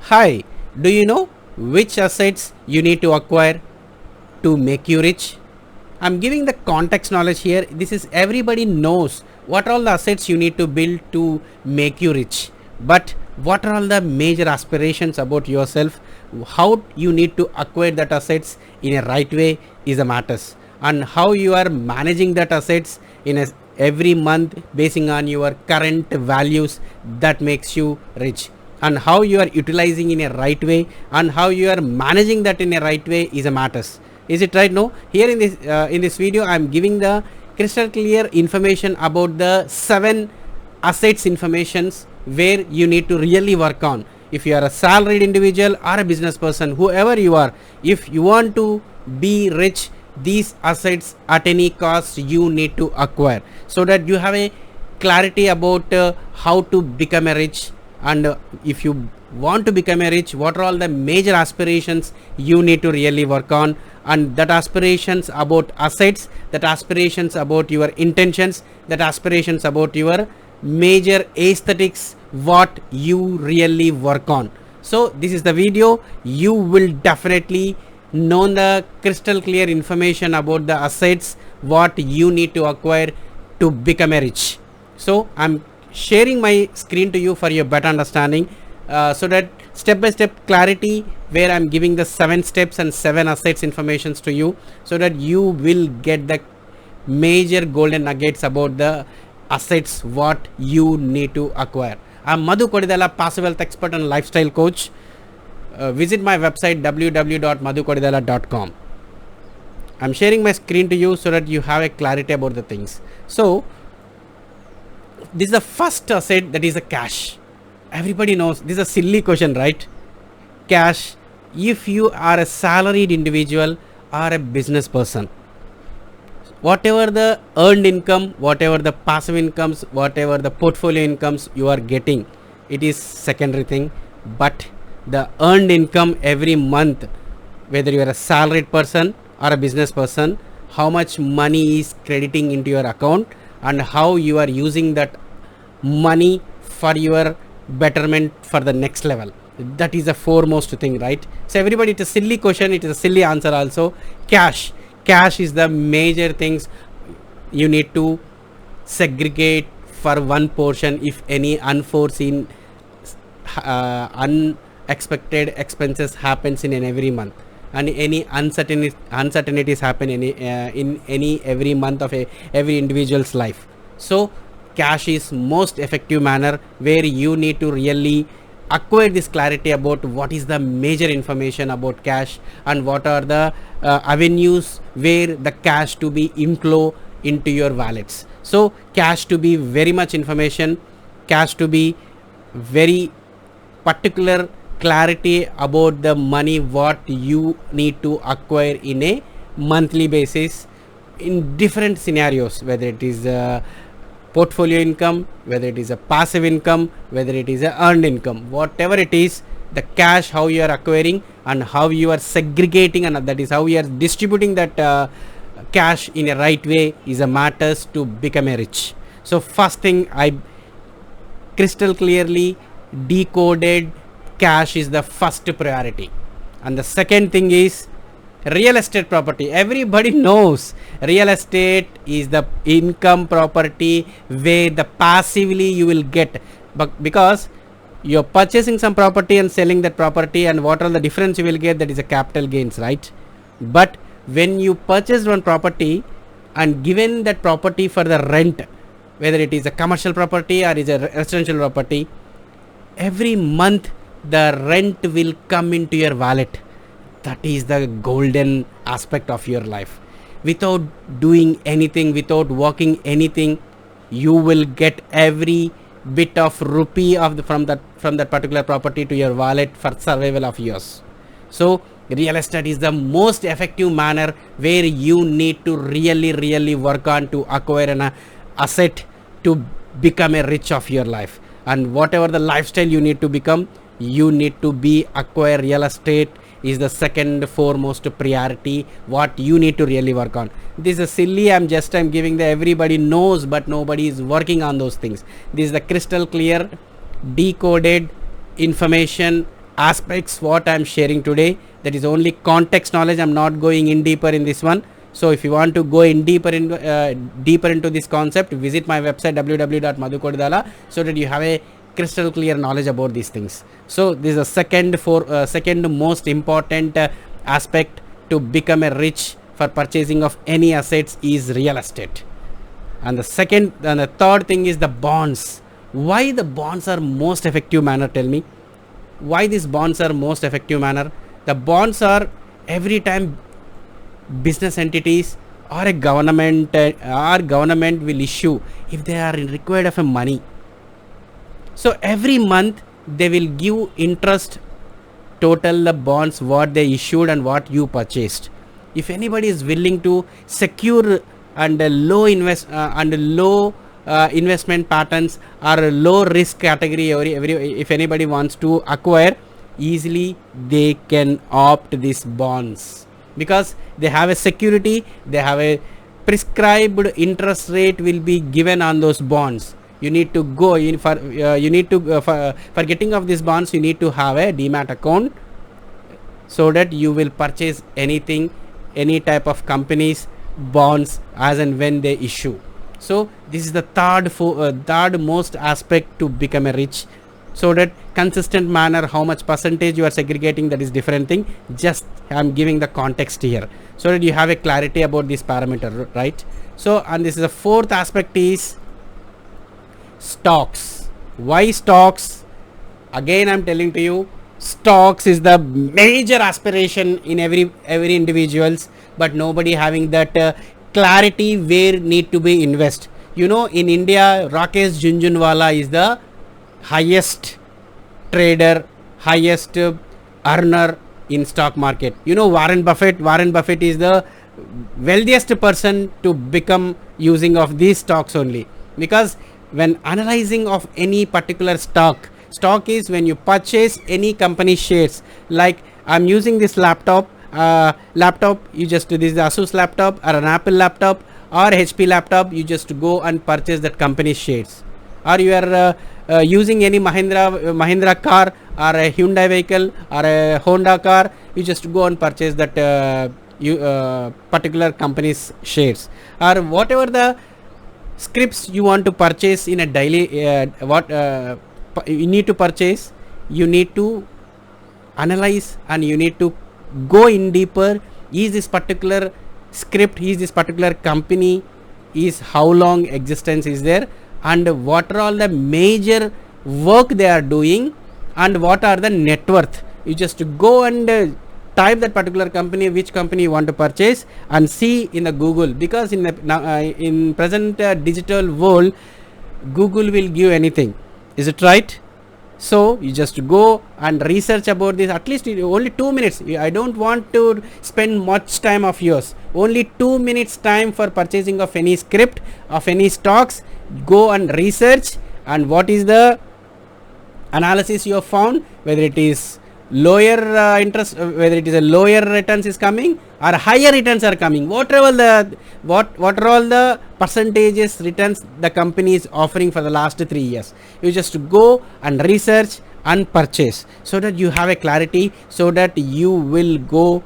Hi, do you know which assets you need to acquire to make you rich? I'm giving the context knowledge here. This is everybody knows what are all the assets you need to build to make you rich. But what are all the major aspirations about yourself? How you need to acquire that assets in a right way is a matters. And how you are managing that assets in a every month basing on your current values that makes you rich, and how you are utilizing in a right way and how you are managing that in a right way is a matters. Is it right? No, here in this video I am giving the crystal clear information about the 7 assets informations where you need to really work on. If you are a salaried individual or a business person, whoever you are, if you want to be rich, these assets at any cost you need to acquire, so that you have a clarity about how to become a rich. And if you want to become a rich, what are all the major aspirations you need to really work on, and that aspirations about assets, that aspirations about your intentions, that aspirations about your major aesthetics, what you really work on. So this is the video. You will definitely know the crystal clear information about the assets what you need to acquire to become a rich. So I'm sharing my screen to you for your better understanding, so that step by step clarity where I'm giving the 7 steps and 7 assets informations to you, so that you will get the major golden nuggets about the assets what you need to acquire. I'm Madhu Kodidala, passive wealth expert and lifestyle coach. Visit my website www.madhukodidala.com. I'm sharing my screen to you so that you have a clarity about the things. So this is the first asset, that is the cash. Everybody knows this is a silly question, right? Cash. If you are a salaried individual or a business person, whatever the earned income, whatever the passive incomes, whatever the portfolio incomes you are getting, it is secondary thing. But the earned income every month, whether you are a salaried person or a business person, how much money is crediting into your account and how you are using that money for your betterment for the next level, that is the foremost thing, right? So everybody, it's a silly question, it is a silly answer also. Cash is the major things you need to segregate for one portion if any unforeseen unexpected expenses happens in every month, and any uncertainties happen in any every month of every individual's life. So cash is most effective manner where you need to really acquire this clarity about what is the major information about cash and what are the avenues where the cash to be inflow into your wallets. So cash to be very much information, cash to be very particular clarity about the money what you need to acquire in a monthly basis in different scenarios, whether it is portfolio income, whether it is a passive income, whether it is a earned income, whatever it is, the cash how you are acquiring and how you are segregating, and that is how you are distributing that cash in a right way is a matters to become a rich. So first thing, I crystal clearly decoded cash is the first priority, and the second thing is real estate property. Everybody knows real estate is the income property where the passively you will get, but because you're purchasing some property and selling that property, and what are the difference you will get, that is a capital gains, right? But when you purchase one property and given that property for the rent, whether it is a commercial property or is a residential property, every month the rent will come into your wallet. That is the golden aspect of your life. Without doing anything, without working anything, you will get every bit of rupee of from that particular property to your wallet for survival of yours. So real estate is the most effective manner where you need to really work on to acquire an asset to become a rich of your life. And whatever the lifestyle you need to become, you need to be acquire real estate is the second foremost priority what you need to really work on. This is silly, I'm giving the everybody knows, but nobody is working on those things. This is the crystal clear decoded information aspects what I'm sharing today. That is only context knowledge. I'm not going in deeper in this one. So if you want to go in deeper into this concept, visit my website www.madhukodidala, so that you have a crystal clear knowledge about these things. So this is the second most important aspect to become a rich for purchasing of any assets is real estate. And the third thing is the bonds. Why the bonds are most effective manner? Tell me why these bonds are most effective manner. The bonds are every time business entities or a government will issue if they are required of a money. So every month they will give interest total the bonds what they issued and what you purchased. If anybody is willing to secure and low investment patterns or low risk category, if anybody wants to acquire easily, they can opt these bonds because they have a security, they have a prescribed interest rate will be given on those bonds. You need to go in for for getting of these bonds, you need to have a demat account, so that you will purchase anything, any type of companies bonds as and when they issue. So this is the third most aspect to become a rich. So that consistent manner, how much percentage you are segregating, that is different thing. Just I am giving the context here so that you have a clarity about this parameter, right? So, and this is the fourth aspect is stocks. Why stocks? Again I'm telling to you, stocks is the major aspiration in every individuals, but nobody having that clarity where need to be invest. You know, in India, Rakesh Jhunjhunwala is the highest trader, highest earner in stock market. You know, Warren Buffett is the wealthiest person to become using of these stocks only, because when analyzing of any particular stock is when you purchase any company shares. Like I'm using this laptop, you just, this is the Asus laptop or an Apple laptop or HP laptop, you just go and purchase that company shares. Or you are using any Mahindra car or a Hyundai vehicle or a Honda car, you just go and purchase that particular company's shares. Or whatever the scripts you want to purchase in a daily, you need to purchase, you need to analyze and you need to go in deeper. Is this particular script, is this particular company, is how long existence is there, and what are all the major work they are doing, and what are the net worth. You just go and type that particular company, which company you want to purchase, and see in the Google, because in the in present digital world, Google will give anything. Is it right? So you just go and research about this, at least only 2 minutes. I don't want to spend much time of yours, only 2 minutes time for purchasing of any script, of any stocks. Go and research, and what is the analysis you have found, whether it is lower interest, whether it is a lower returns is coming or higher returns are coming, whatever the what are all the percentages returns the company is offering for the last 3 years. You just go and research and purchase, so that you have a clarity, so that you will go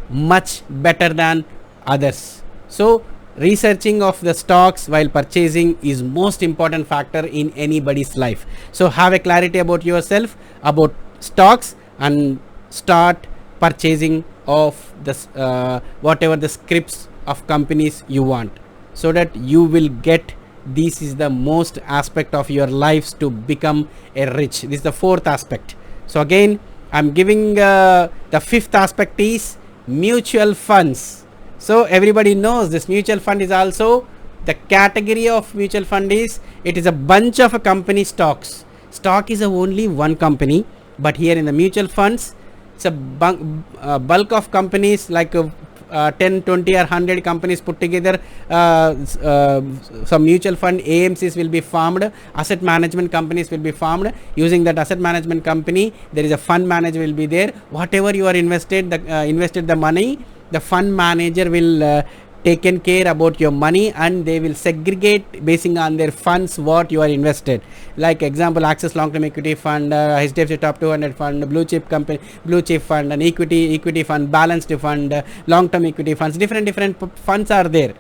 much better than others. So researching of the stocks while purchasing is most important factor in anybody's life. So have a clarity about yourself, about stocks, and start purchasing of the whatever the scripts of companies you want, so that you will get, this is the most aspect of your lives to become a rich. This is the fourth aspect. So again I'm giving the fifth aspect is mutual funds. So everybody knows this mutual fund is also the category of mutual fund is, it is a bunch of a company stocks. Stock is only one company, but here in the mutual funds, it's a bulk of companies, like 10, 20 or 100 companies put together. Some mutual fund AMCs will be formed, asset management companies will be formed. Using that asset management company, there is a fund manager will be there. Whatever you are invested the money, the fund manager will taken care about your money, and they will segregate basing on their funds what you are invested. Like example, Access Long Term Equity Fund, HDFC Top 200 Fund, Blue Chip Company, Blue Chip Fund, and Equity Fund, Balanced Fund, Long Term Equity Funds. Different funds are there.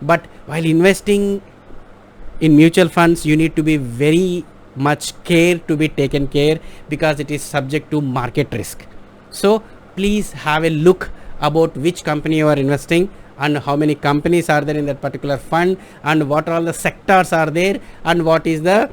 But while investing in mutual funds, you need to be very much care to be taken care, because it is subject to market risk. So please have a look about which company you are investing, and how many companies are there in that particular fund, and what all the sectors are there, and what is the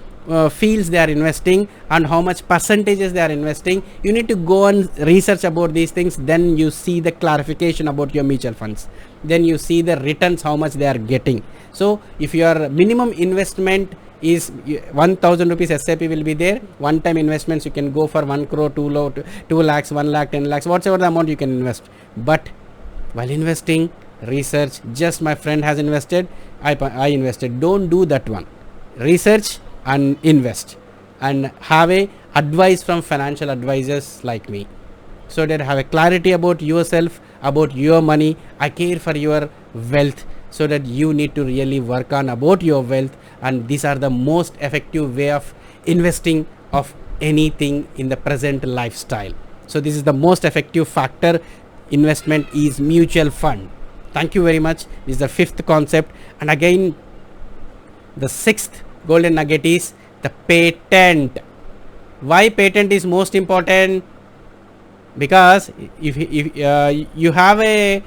fields they are investing, and how much percentages they are investing. You need to go and research about these things. Then you see the clarification about your mutual funds, then you see the returns, how much they are getting. So if your minimum investment is 1000 rupees, SIP will be there. One time investments, you can go for 1 crore, 2 lakhs, 1 lakh, 10 lakhs, whatever the amount you can invest. But while investing, research. Just my friend has invested, I invested. Don't do that one. Research and invest, and have a advice from financial advisors like me, so that have a clarity about yourself, about your money. I care for your wealth, so that you need to really work on about your wealth. And these are the most effective way of investing of anything in the present lifestyle. So this is the most effective factor. Investment is mutual fund. Thank you very much. This is the fifth concept. And again, the sixth golden nugget is the patent. Why patent is most important? Because if you have a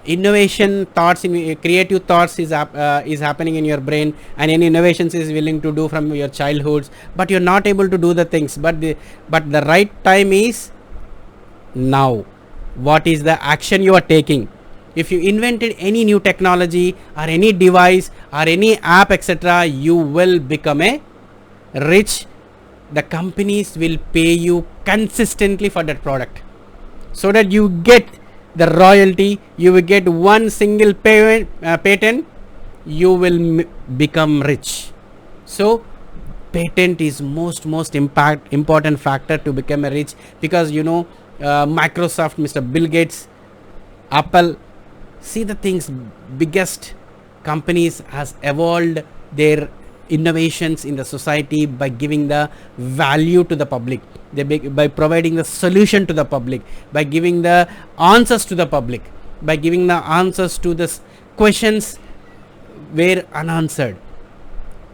innovation thoughts, in creative thoughts is happening in your brain, and any innovations is willing to do from your childhoods, but you're not able to do the things. But the right time is now. What is the action you are taking? If you invented any new technology or any device or any app, etc., you will become a rich. The companies will pay you consistently for that product, so that you get the royalty. You will get one single patent, you will become rich. So patent is most important factor to become a rich, because Microsoft, Mr. Bill Gates, Apple, see the things, biggest companies has evolved their innovations in the society by giving the value to the public, by providing the solution to the public, by giving the answers to the public, by giving the answers to the questions were unanswered.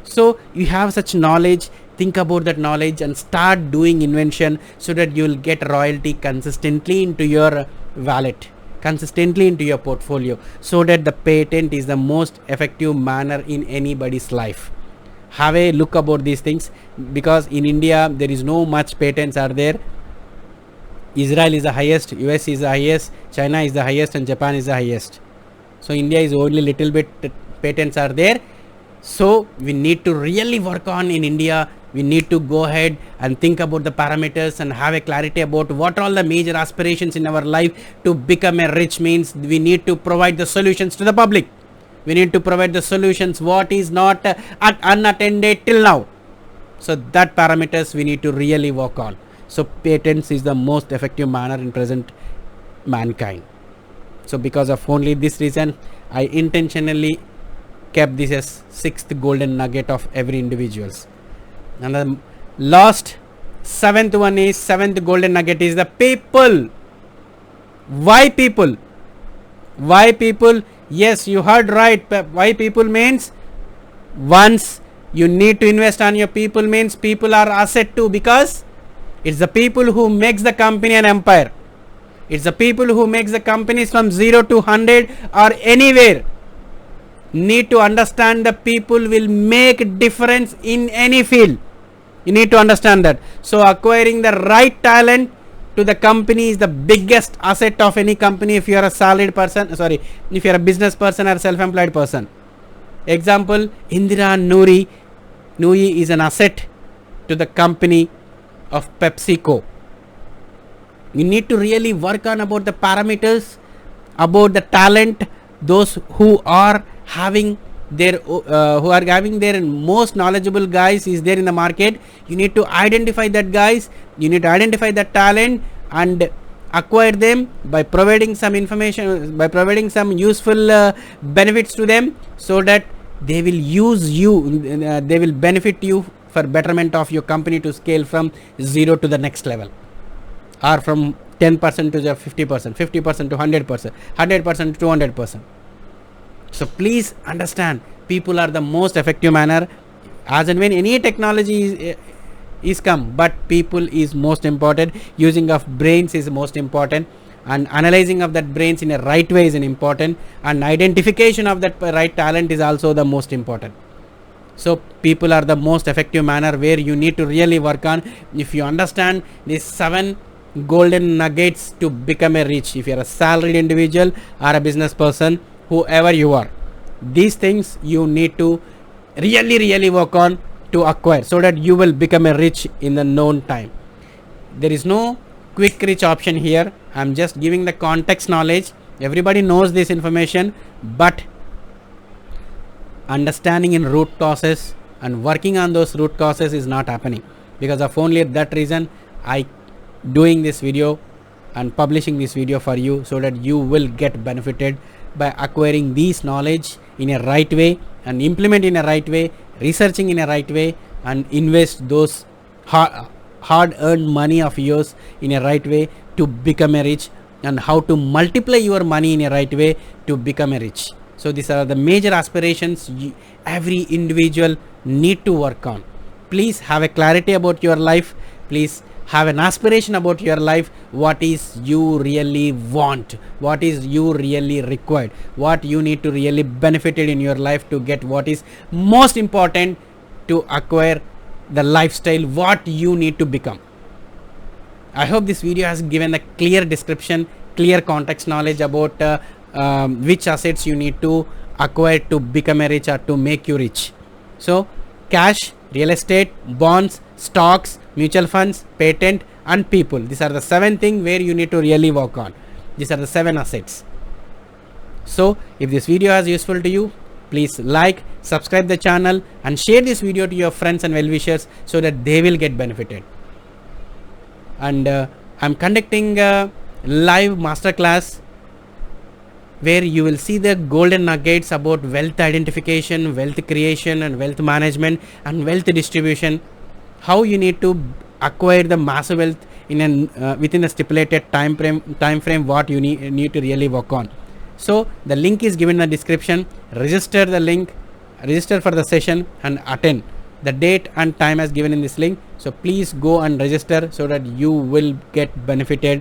So you have such knowledge, think about that knowledge and start doing invention, so that you will get royalty consistently into your wallet, consistently into your portfolio, so that the patent is the most effective manner in anybody's life. Have a look about these things, because in India there is no much patents are there. Israel is the highest, US is the highest, China is the highest, and Japan is the highest. So India is only little bit patents are there. So we need to really work on in India. We need to go ahead and think about the parameters and have a clarity about what all the major aspirations in our life to become a rich means. We need to provide the solutions to the public. We need to provide the solutions what is not unattended till now. So that parameters we need to really work on. So patents is the most effective manner in present mankind. So because of only this reason, I intentionally kept this as sixth golden nugget of every individuals. And the last seventh golden nugget is the people. Why people? Why people? Yes, you heard right. Why people means, once you need to invest on your people means people are asset too, because it's the people who makes the company an empire. It's the people who makes the companies from 0 to 100 or anywhere. Need to understand the people will make difference in any field. You need to understand that. So acquiring the right talent to the company is the biggest asset of any company. If you are a salaried person, if you are a business person or self-employed person. Example, Indira Nooyi is an asset to the company of PepsiCo. You need to really work on about the parameters, about the talent, those who are having their most knowledgeable guys is there in the market. You need to identify that guys, you need to identify that talent and acquire them by providing some information, by providing some useful benefits to them, so that they will use you, they will benefit you for betterment of your company to scale from 0 to the next level, or from 10% to the 50%, 50% to 100%, 100% to 200%. So please understand, people are the most effective manner. As and when any technology is come, but people is most important. Using of brains is most important, and analyzing of that brains in a right way is an important, and identification of that right talent is also the most important. So people are the most effective manner where you need to really work on. If you understand these 7 golden nuggets to become a rich, if you are a salaried individual or a business person, whoever you are, these things you need to really work on to acquire, so that you will become a rich in the known time. There is no quick rich option here. I'm just giving the context knowledge. Everybody knows this information, but understanding in root causes and working on those root causes is not happening. Because of only that reason, I doing this video and publishing this video for you, so that you will get benefited by acquiring these knowledge in a right way, and implement in a right way, researching in a right way, and invest those hard earned money of yours in a right way to become a rich, and how to multiply your money in a right way to become a rich. So these are the major aspirations every individual need to work on. Please have a clarity about your life. Please have an aspiration about your life. What is you really want? What is you really required? What you need to really benefited in your life to get what is most important to acquire the lifestyle what you need to become. I hope this video has given a clear description, clear context knowledge about which assets you need to acquire to become a rich or to make you rich. So cash, real estate, bonds, stocks, mutual funds, patent, and people. These are the 7 things where you need to really work on. These are the 7 assets. So if this video is useful to you, please like, subscribe the channel, and share this video to your friends and well-wishers, so that they will get benefited. And I'm conducting a live masterclass where you will see the golden nuggets about wealth identification, wealth creation, and wealth management, and wealth distribution. How you need to acquire the massive wealth in within a stipulated time frame what you need to really work on. So the link is given in the description. Register the link, register for the session, and attend. The date and time as given in this link. So please go and register, so that you will get benefited,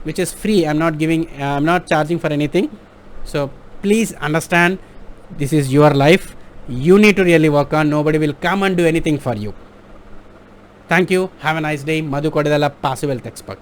which is free. I'm not charging for anything. So please understand, this is your life. You need to really work on. Nobody will come and do anything for you. Thank you. Have a nice day. Madhu Kodidala, Passive Wealth Expert.